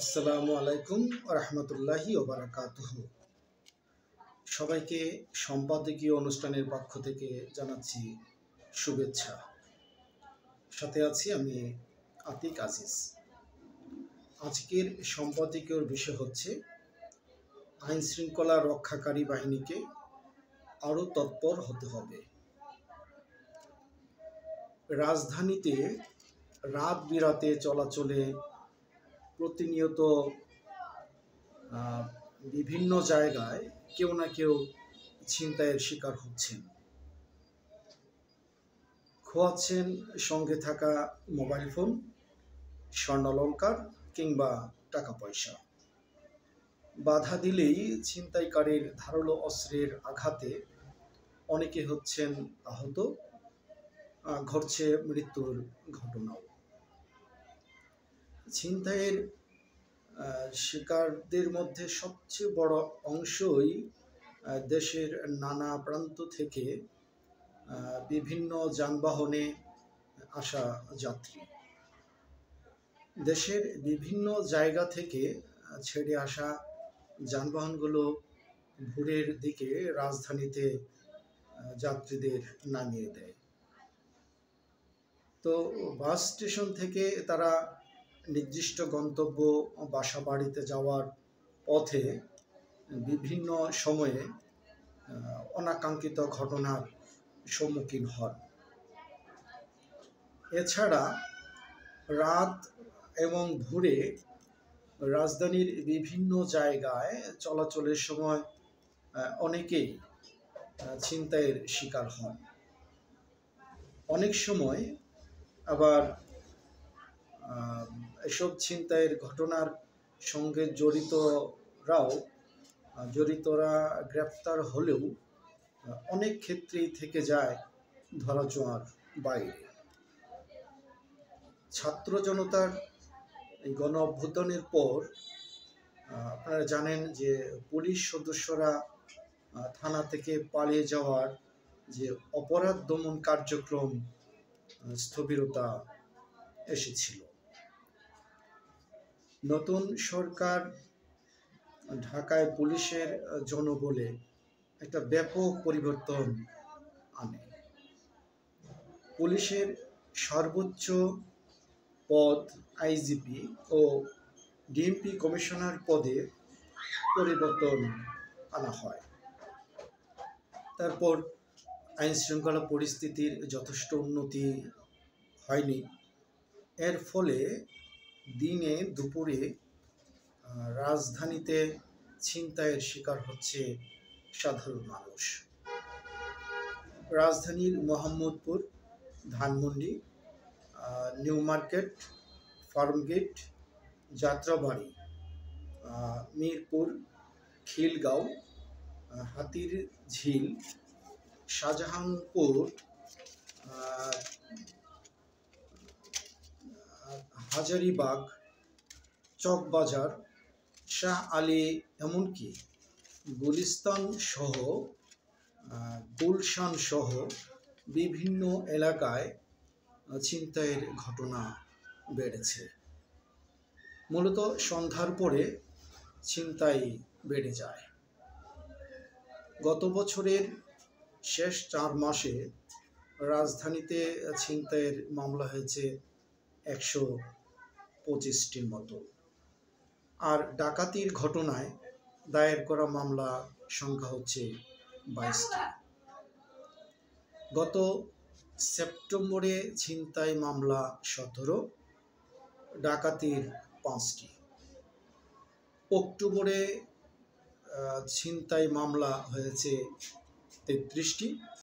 আসসালামু আলাইকুম রহমতুল্লাহি ওবারাকাতুহু। সবাইকে সম্পাদকীয় অনুষ্ঠানের পক্ষ থেকে জানাচ্ছি শুভেচ্ছা। সাথে আছি আমি আতিক আজিজ। আজকের সম্পাদকীয়র বিষয় হচ্ছে আইন শৃঙ্খলা রক্ষাকারী বাহিনীকে আরও তৎপর হতে হবে। রাজধানীতে রাত বিরাতে চলাচলে প্রতিনিয়ত বিভিন্ন জায়গায় কেউ না কেউ ছিনতাইয়ের শিকার হচ্ছেন। খোয়াচ্ছেন সঙ্গে থাকা মোবাইল ফোন, স্বর্ণালংকার কিংবা টাকা পয়সা। বাধা দিলেই ছিনতাইকারীর ধারালো অস্ত্রের আঘাতে অনেকে হচ্ছেন আহত, ঘটছে মৃত্যুর ঘটনাও। ছিনতাইয়ের শিকারদের মধ্যে সবচেয়ে বড় অংশই দেশের নানা প্রান্ত থেকে বিভিন্ন যানবাহনে আসা যাত্রী। দেশের বিভিন্ন জায়গা থেকে ছেড়ে আসা যানবাহনগুলো ভোরের দিকে রাজধানীতে যাত্রীদের নামিয়ে দেয়। তো বাস স্টেশন থেকে তারা নির্দিষ্ট গন্তব্য বাসা বাড়িতে যাওয়ার পথে বিভিন্ন সময়ে অনাকাঙ্ক্ষিত ঘটনার সম্মুখীন হন। এছাড়া রাত এবং ভোরে রাজধানীর বিভিন্ন জায়গায় চলাচলের সময় অনেকেই ছিনতাইয়ের শিকার হন। অনেক সময় আবার এসব ছিনতাইয়ের ঘটনার সঙ্গে জড়িতরা গ্রেপ্তার হলেও অনেক ক্ষেত্রেই থেকে যায় ধরাছোঁয়ার বাইরে। ছাত্র জনতার এই গণ অভ্যুত্থানের পর আপনারা জানেন যে পুলিশ সদস্যরা থানা থেকে পালিয়ে যাওয়ার যে অপরাধ দমন কার্যক্রম স্থবিরতা এসেছিল। নতুন সরকার ঢাকায় পুলিশের জনবলে একটা ব্যাপক পরিবর্তন আনে। পুলিশের সর্বোচ্চ পদ আইজিপি ও ডিএমপি কমিশনার পদে পরিবর্তন আনা হয়। তারপর আইন শৃঙ্খলা পরিস্থিতির যথেষ্ট উন্নতি হয়নি। এর ফলে দিনে দুপুরে রাজধানীতে ছিনতাইয়ের শিকার হচ্ছে সাধারণ মানুষ। রাজধানীর মোহাম্মদপুর, ধানমন্ডি, নিউ মার্কেট, ফার্মগেট, যাত্রাবাড়ি, মিরপুর, খিলগাঁও, হাতিরঝিল, শাহজাহানপুর, হাজারীবাগ, চকবাজার, শাহ আলী, এমনকি গুলশান সহ বিভিন্ন এলাকায় ছিনতাইয়ের ঘটনা বেড়েছে। মূলত সন্ধ্যার পরে ছিনতাই বেড়ে যায়। গত বছরের শেষ 4 মাসে রাজধানীতে ছিনতাইয়ের মামলা হয়েছে 125টির মতো, আর ডাকাতির ঘটনায় দায়ের করা মামলা সংখ্যা হচ্ছে 22টি। গত সেপ্টেম্বরে ছিনতাই মামলা 17, ডাকাতির 5টি। অক্টোবরে ছিনতাই মামলা হয়েছে 33টি,